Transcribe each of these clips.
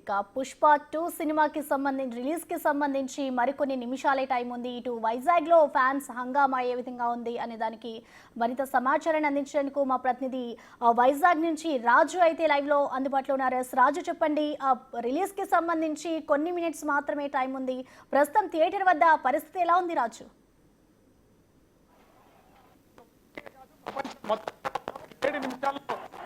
ఇక పుష్ప 2 సినిమాకి సంబంధించి రిలీజ్ కి సంబంధించి మరికొన్ని నిమిషాలే టైం ఉంది. ఇటు వైజాగ్ లో ఫ్యాన్స్ హంగామా ఏ విధంగా ఉంది అనే దానికి మరింత సమాచారాన్ని అందించేందుకు మా ప్రతినిధి వైజాగ్ నుంచి రాజు అయితే లైవ్ లో అందుబాటులో ఉన్నారు. రాజు చెప్పండి, రిలీజ్ కి సంబంధించి కొన్ని మినిట్స్ మాత్రమే టైం ఉంది. ప్రస్తుతం థియేటర్ వద్ద పరిస్థితి ఎలా ఉంది రాజు?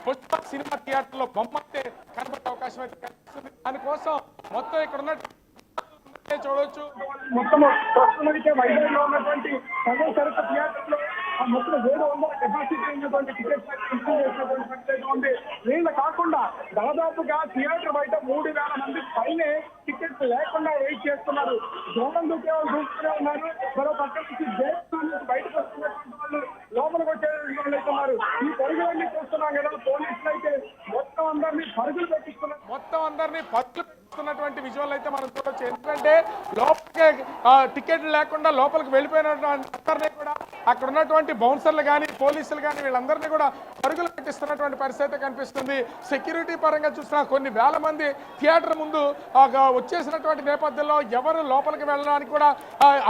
పుష్ప సినిమా థియేటర్ లో బొమ్మంటే కనబడే అవకాశం అయితే కనిపిస్తుంది. దానికోసం మొత్తం ఇక్కడ ఉన్న చూడవచ్చు. మొత్తం ప్రస్తుతానికి వైజాగ్ లో ఉన్నటువంటి సగం సరుకు థియేటర్ లో మొత్తం 700 కెపాసిటీ ఉన్నటువంటి టికెట్స్ చేసినటువంటి పరిస్థితి ఉంది. వీళ్ళు కాకుండా దాదాపుగా థియేటర్ బయట 3000 మంది పైనే టికెట్స్ లేకుండా వెయిట్ చేస్తున్నారు. దూరం దూకుతూనే ఉన్నారు. మరో పక్క నుంచి బయటకు వస్తున్నటువంటి వాళ్ళు లోపలికి వచ్చే వాళ్ళు అయితే ఉన్నారు. ఈ పరుగులన్నీ చూస్తున్నాం కదా, పోలీసులు అయితే మొత్తం అందరినీ పరుగులు పెట్టిస్తున్నారు. విజువల్ అయితే మనం చూడొచ్చు. ఎందుకంటే లోపలికి టికెట్లు లేకుండా లోపలికి వెళ్ళిపోయినటువంటి కూడా అక్కడ ఉన్నటువంటి బౌన్సర్లు కానీ పోలీసులు కానీ వీళ్ళందరినీ కూడా పరుగులు పెట్టిస్తున్నటువంటి పరిస్థితి కనిపిస్తుంది. సెక్యూరిటీ పరంగా చూసిన కొన్ని వేల మంది థియేటర్ ముందు వచ్చేసినటువంటి నేపథ్యంలో ఎవరు లోపలికి వెళ్ళడానికి కూడా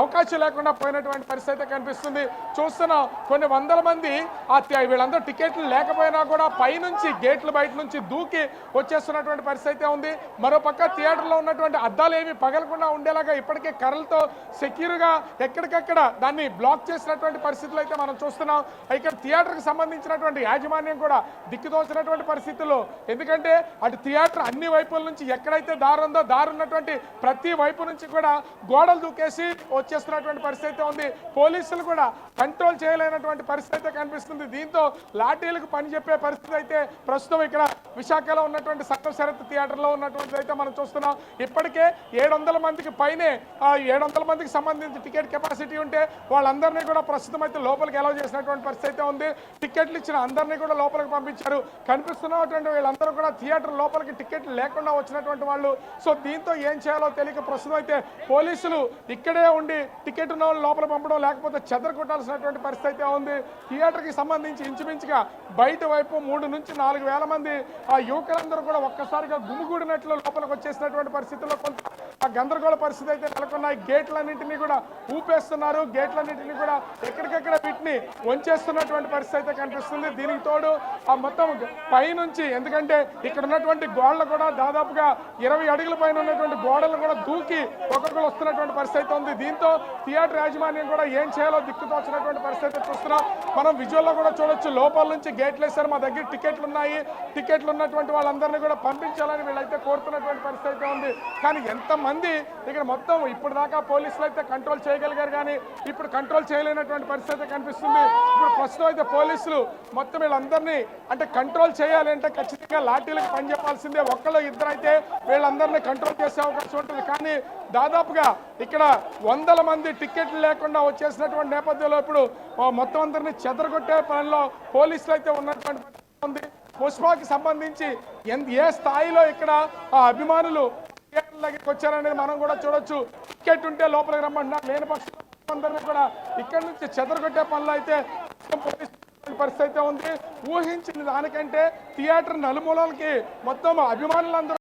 అవకాశం లేకుండా పోయినటువంటి పరిస్థితి కనిపిస్తుంది. చూస్తున్నాం కొన్ని వందల మంది వీళ్ళందరూ టికెట్లు లేకపోయినా కూడా పైనుంచి గేట్ల బయట నుంచి దూకి వచ్చేస్తున్నటువంటి పరిస్థితి ఉంది. మరోపక్క థియేటర్లో ఉన్నటువంటి అద్దాలు ఏమి పగలకుండా ఉండేలాగా ఇప్పటికే కర్రలతో సెక్యూర్గా ఎక్కడికక్కడ దాన్ని బ్లాక్ చేసినటువంటి పరిస్థితులు అయితే మనం చూస్తున్నాం. ఇక్కడ థియేటర్కి సంబంధించినటువంటి యాజమాన్యం కూడా దిక్కుదోచినటువంటి పరిస్థితుల్లో, ఎందుకంటే అటు థియేటర్ అన్ని వైపుల నుంచి ఎక్కడైతే దారి ఉందో దారి ఉన్నటువంటి ప్రతి వైపు నుంచి కూడా గోడలు దూకేసి వచ్చేస్తున్నటువంటి పరిస్థితి ఉంది. పోలీసులు కూడా కంట్రోల్ చేయలేనటువంటి పరిస్థితి కనిపిస్తుంది. దీంతో లాఠీలకు పని చెప్పే పరిస్థితి అయితే ప్రస్తుతం ఇక్కడ విశాఖలో ఉన్నటువంటి సకల శరత్ థియేటర్లో ఉన్నటువంటి అయితే మనం చూస్తున్నాం. ఇప్పటికే 700 మందికి పైనే 700 మందికి సంబంధించి టికెట్ కెపాసిటీ ఉంటే వాళ్ళందరినీ కూడా ప్రస్తుతం అయితే లోపలికి అలౌ చేసినటువంటి పరిస్థితి ఉంది. టికెట్లు ఇచ్చిన అందరినీ కూడా లోపలికి పంపించారు. కనిపిస్తున్నటువంటి వీళ్ళందరూ కూడా థియేటర్ లోపలికి టికెట్లు లేకుండా వచ్చినటువంటి వాళ్ళు. సో దీంతో ఏం చేయాలో తెలియక ప్రస్తుతం అయితే పోలీసులు ఇక్కడే ఉండి టికెట్ ఉన్న వాళ్ళు లోపల పంపడం లేకపోతే చెదరగొట్టాల్సినటువంటి పరిస్థితి అయితే ఉంది. థియేటర్కి సంబంధించి ఇంచుమించుగా బయట వైపు 3 నుంచి 4 వేల మంది యువకులందరూ కూడా ఒక్కసారిగా గుమిగూడినట్లు లోపలికి వచ్చేసినటువంటి పరిస్థితుల్లో కొంత గందరగోళ పరిస్థితి అయితే నెలకొన్నాయి. గేట్లన్నింటినీ కూడా ఊపేస్తున్నారు. గేట్లన్నింటినీ కూడా ఎక్కడికెక్కడ వీటిని వంచేస్తున్నటువంటి పరిస్థితి అయితే కనిపిస్తుంది. దీనికి తోడు మొత్తం పైనుంచి, ఎందుకంటే ఇక్కడ ఉన్నటువంటి గోడలు కూడా దాదాపుగా 20 అడుగుల పైన ఉన్నటువంటి గోడలు కూడా దూకి ఒక్కొక్కరు వస్తున్నటువంటి పరిస్థితి ఉంది. దీంతో థియేటర్ యాజమాన్యం కూడా ఏం చేయాలో దిక్కుతోచినటువంటి పరిస్థితి చూస్తున్నాం. మనం విజువల్లో కూడా చూడొచ్చు. లోపల నుంచి గేట్లు వేస్తారు. మా దగ్గర టికెట్లు ఉన్నాయి, టికెట్లు ఉన్నటువంటి వాళ్ళందరినీ కూడా పంపించాలని వీళ్ళైతే కోరుతున్నటువంటి పరిస్థితి ఉంది. కానీ ఎంతమంది ఇక్కడ మొత్తం ఇప్పుడు దాకా పోలీసులు అయితే కంట్రోల్ చేయగలిగారు, కానీ ఇప్పుడు కంట్రోల్ చేయలేనటువంటి పరిస్థితి కనిపిస్తుంది. ఇప్పుడు ప్రస్తుతం అయితే పోలీసులు మొత్తం వీళ్ళందరినీ అంటే కంట్రోల్ చేయాలి అంటే ఖచ్చితంగా లాఠీలకు పని చెప్పాల్సిందే. ఒక్కళ్ళు ఇద్దరు అయితే వీళ్ళందరినీ కంట్రోల్ చేసే అవకాశం ఉంటుంది. కానీ దాదాపుగా ఇక్కడ 100 మంది టికెట్లు లేకుండా వచ్చేసినటువంటి నేపథ్యంలో ఇప్పుడు మొత్తం అందరినీ చెదరగొట్టే పనిలో పోలీసులు అయితే ఉన్నటువంటి ఉంది. పుష్పకి సంబంధించి ఏ స్థాయిలో ఇక్కడ అభిమానులు థియేటర్ దగ్గరికి వచ్చారనేది మనం కూడా చూడొచ్చు. టికెట్ ఉంటే లోపలికి రమ్మంటున్నారు, లేని పక్షంలో అందరినీ కూడా ఇక్కడ నుంచి చెదరగొట్టే పనులు అయితే పోలీసు పరిస్థితి ఉంది. ఊహించిన దానికంటే థియేటర్ నలుమూలలకి మొత్తం అభిమానులందరూ